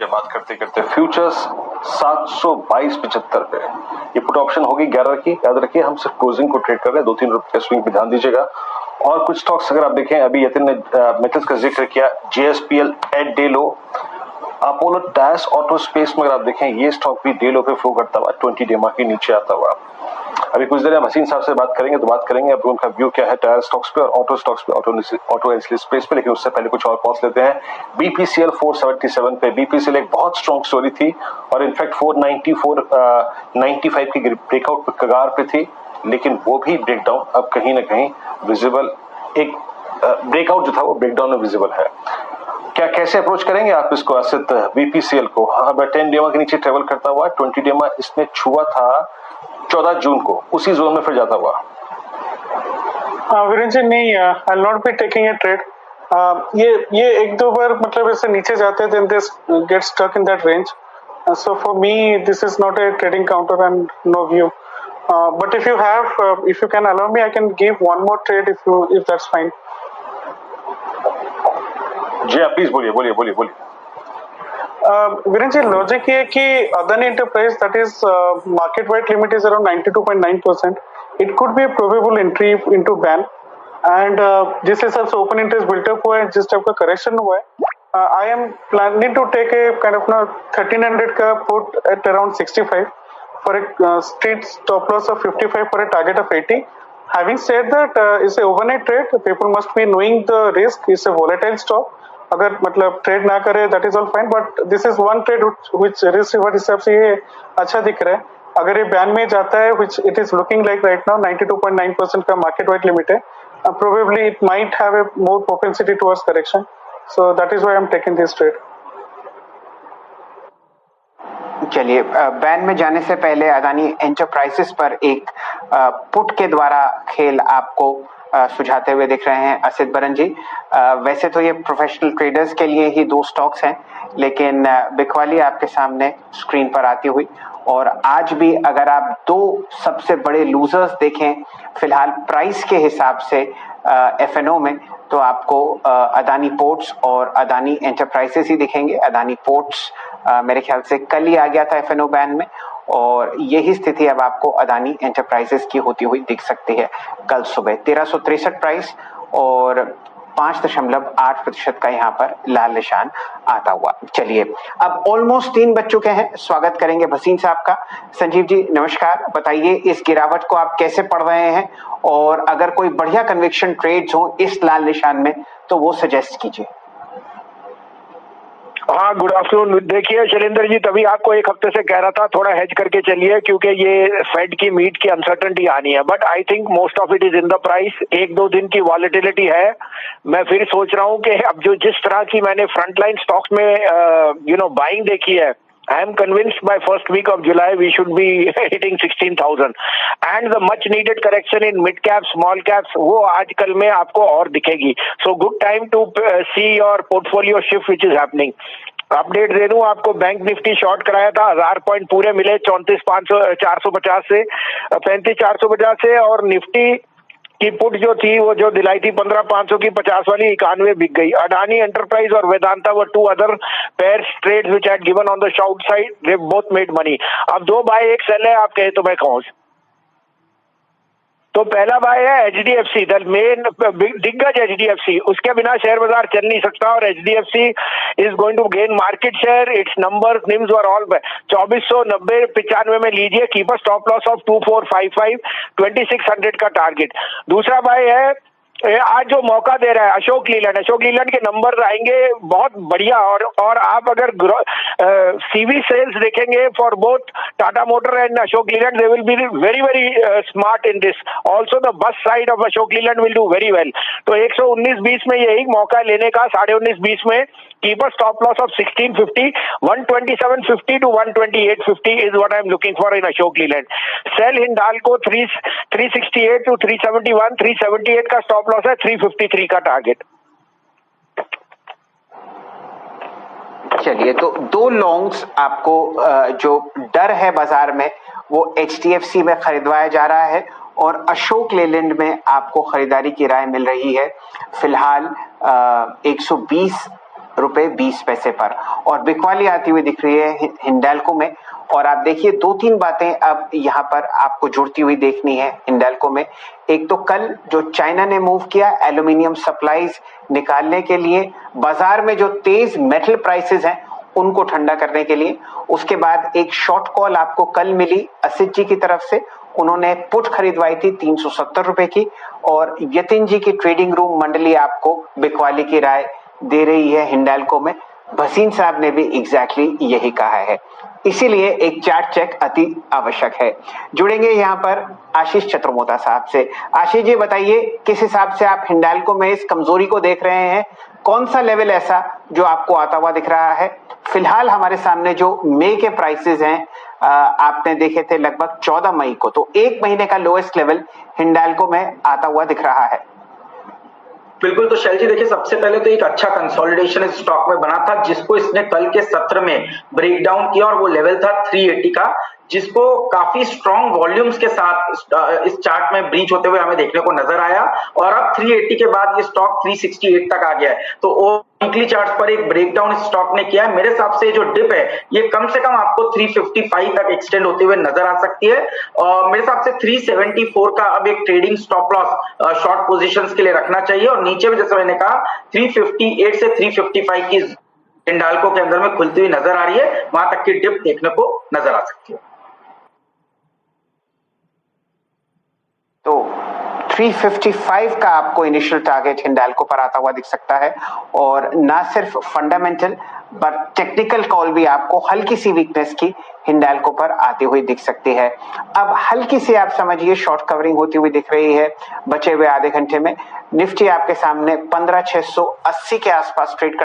ये बात करते करते फ्यूचर्स 722.75 पे, ये पुट ऑप्शन होगी 11 की, याद रखिए हम सिर्फ क्लोजिंग को ट्रेड कर रहे हैं, 2-3 रुपए का स्विंग पे ध्यान दीजिएगा। और कुछ स्टॉक्स अगर आप देखें, अभी यतिन ने मेथड्स का जिक्र किया, JSPL at day low, Apollo tyres auto space में अगर आप देखें ये स्टॉक भी डे लो पे फ्लो करता हुआ 20 डे मार्क के नीचे आता हुआ। अभी कुछ देर हम हसीन साहब से बात करेंगे तो बात करेंगे अब उनका व्यू क्या है टायर स्टॉक्स पे और ऑटो स्टॉक्स पे, ऑटो एंसिलरी स्पेस पे, लेकिन उससे पहले कुछ और कॉल्स लेते हैं। BPCL 477 पे, BPCL एक बहुत स्ट्रॉन्ग स्टोरी थी और इनफैक्ट 494-95 की ब्रेकआउट पे कगार पे थी, लेकिन वो भी ब्रेकडाउन अब कहीं ना कहीं विजिबल, एक ब्रेकआउट जो था वो ब्रेकडाउन में विजिबल है। क्या कैसे अप्रोच करेंगे आप इसको एसेट BPCL को? हाँ, 10 डेमा के नीचे ट्रेवल करता हुआ 20 डेमा इसने छुआ था 14 जून को, उसी जोन में फिर जाता हुआ। वीरेंद्र जी नहीं, I will not be taking a trade. ये एक दो बार मतलब ऐसे नीचे जाते हैं, then this get stuck in that range, so for me this is not a trading counter and no view, but if you can allow me I can give one more trade if that's fine. जी आप please बोलिए। Virendra ji, logic ये है कि Adani enterprise that is market wide limit is around 92.9%, it could be A probable entry into ban, and जिस हिसाब से open interest built up हुआ है, जिस टाइप का करेक्शन हुआ है, I am planning to take a kind of ना 1300 का put at around 65 for a straight stop loss of 55 for a target of 80. Having said that, it's a overnight trade. People must be knowing the risk. It's a volatile stock. अगर मतलब trade ना करे that is all fine, but this is one trade which risk reward हिसाब से ये अच्छा दिख रहा है। अगर ये बैन में जाता है, which it is looking like right now 92.9% का मार्केट वाइड लिमिट है, probably it might have a more propensity towards correction, so that is why I am taking this trade. चलिए, बैन में जाने से पहले अदानी एंटरप्राइजेस पर एक पुट के द्वारा खेल आपको सुझाते हुए दिख रहे हैं असित बरन जी। वैसे तो ये प्रोफेशनल ट्रेडर्स के लिए ही दो स्टॉक्स हैं, लेकिन बिकवाली आपके सामने स्क्रीन पर आती हुई, और आज भी अगर आप दो सबसे बड़े लूजर्स देखें फिलहाल प्राइस के हिसाब से FNO में, तो आपको अदानी पोर्ट्स और अदानी एंटरप्राइजेस ही दिखेंगे। अदानी पोर्ट्स मेरे ख्याल से कल ही आ गया था FNO बैन में, और यही स्थिति अब आपको अदानी एंटरप्राइजेस की होती हुई दिख सकती है। कल सुबह 1363 प्राइस और 5.8% का यहाँ पर लाल निशान आता हुआ। चलिए, अब ऑलमोस्ट 3 बज चुके हैं, स्वागत करेंगे भसीन साहब का। संजीव जी नमस्कार, बताइए इस गिरावट को आप कैसे पढ़ रहे हैं, और अगर कोई बढ़िया कन्विक्शन ट्रेड्स हो इस लाल निशान में तो वो सजेस्ट कीजिए। हाँ, गुड आफ्टरनून। देखिए शैलेंद्र जी, तभी आपको एक हफ्ते से कह रहा था थोड़ा हेज करके चलिए, क्योंकि ये फेड की मीट की अनसर्टेनिटी आनी है, but I think most of it is in the price. 1-2 दिन की वॉलेटिलिटी है। मैं फिर सोच रहा हूँ कि अब जो जिस तरह की मैंने फ्रंटलाइन स्टॉक्स में बाइंग देखी है, I am convinced by first week of July we should be hitting 16,000, and the much needed correction in mid caps, small caps वो आजकल में आपको और दिखेगी। So good time to see your portfolio shift which is happening. Update दे दूं आपको, bank Nifty short कराया था, 1000 पॉइंट पूरे मिले 34,450 से 35,450 से, और निफ्टी की पुट जो थी वो जो दिलाई थी 15,500 की 50 वाली 91 बिक गई। अडानी एंटरप्राइज और Vedanta were 2 other pairs trades which had given on the short side, they both made money. अब 2 बाय 1 सेल है, आप कहे तो मैं कहूं। तो पहला बाय है HDFC, द मेन दिग्गज HDFC, उसके बिना शेयर बाजार चल नहीं सकता, और HDFC is going to gain market share. Its numbers NIMs were all 2490-95 में लीजिए, keep a stop loss of 2455, 2600 का टारगेट। दूसरा बाय है आज जो मौका दे रहा है अशोक लीलैंड के नंबर आएंगे बहुत बढ़िया, और आप अगर CV सेल्स देखेंगे for both Tata motor and Ashok Leyland, they will be very very smart in this. Also the bus side of Ashok Leyland will do very well. तो 119-20 में यही मौका लेने का, 19.5-20 में keep a stop loss of 1650, 127.50 to 128.50 is what I'm looking for in Ashok Leland. Sell Hindalco 368 to 371, 378 का stop loss है, 353 का टारगेट। चलिए, तो 2 लॉन्ग्स आपको जो डर है बाजार में वो HDFC में खरीदवाया जा रहा है, और अशोक लेलैंड में आपको खरीदारी की राय मिल रही है। फिलहाल 120 ₹1.20 पर, और बिकवाली आती हुई दिख रही है हिंडाल्को में। और आप देखिए 2-3 बातें अब यहाँ पर आपको जुड़ती हुई देखनी है हिंडाल्को में। एक तो कल जो चाइना ने मूव किया एल्यूमिनियम सप्लाईज निकालने के लिए, बाजार में जो तेज मेटल प्राइसेस हैं उनको ठंडा करने के लिए। उसके बाद एक शॉर्ट कॉल आपको कल मिली असित जी की तरफ से, उन्होंने पुट खरीदवाई थी ₹370 की, और यतिन जी की ट्रेडिंग रूम मंडली आपको बिकवाली की राय दे रही है हिंडाल्को में। भसीन साहब ने भी एग्जैक्टली यही कहा है, इसीलिए एक चार्ट चेक अति आवश्यक है। जुड़ेंगे यहाँ पर आशीष चतुर्मोता साहब से। आशीष जी बताइए, किस हिसाब से आप हिंडाल्को में इस कमजोरी को देख रहे हैं? कौन सा लेवल ऐसा जो आपको आता हुआ दिख रहा है? फिलहाल हमारे सामने जो मई के प्राइसेस हैं आपने देखे थे लगभग 14 मई को, तो एक महीने का लोएस्ट लेवल हिंडाल्को में आता हुआ दिख रहा है। बिल्कुल, तो शैल जी देखिए, सबसे पहले तो एक अच्छा कंसोलिडेशन इस स्टॉक में बना था, जिसको इसने कल के सत्र में ब्रेक डाउन किया, और वो लेवल था 380 का, जिसको काफी स्ट्रॉन्ग वॉल्यूम्स के साथ इस चार्ट में ब्रीच होते हुए हमें देखने को नजर आया, और अब 380 के बाद ये स्टॉक 368 तक आ गया है। तो वीकली चार्ट पर एक ब्रेकडाउन इस स्टॉक ने किया है। मेरे हिसाब से जो डिप है ये कम से कम आपको 355 तक एक्सटेंड होते हुए नजर आ सकती है, और मेरे हिसाब से 374 का अब एक trading stop loss short positions के लिए रखना चाहिए, और नीचे में जैसे मैंने कहा 358 से 355 की हिंडाल्को के अंदर में खुलती हुई नजर आ रही है, वहां तक की डिप देखने को नजर आ सकती है। तो 355 का आपको इनिशियल टारगेट हिंडाल्को पर आता हुआ दिख सकता है, और ना सिर्फ फंडामेंटल पर टेक्निकल कॉल भी आपको हल्की सी वीकनेस की हिंडाल्को पर आती हुई दिख सकती है। अब हल्की सी आप समझिए शॉर्ट कवरिंग होती हुई दिख रही है बचे हुए आधे घंटे में। निफ्टी आपके सामने 15,680 के आसपास ट्रेड कर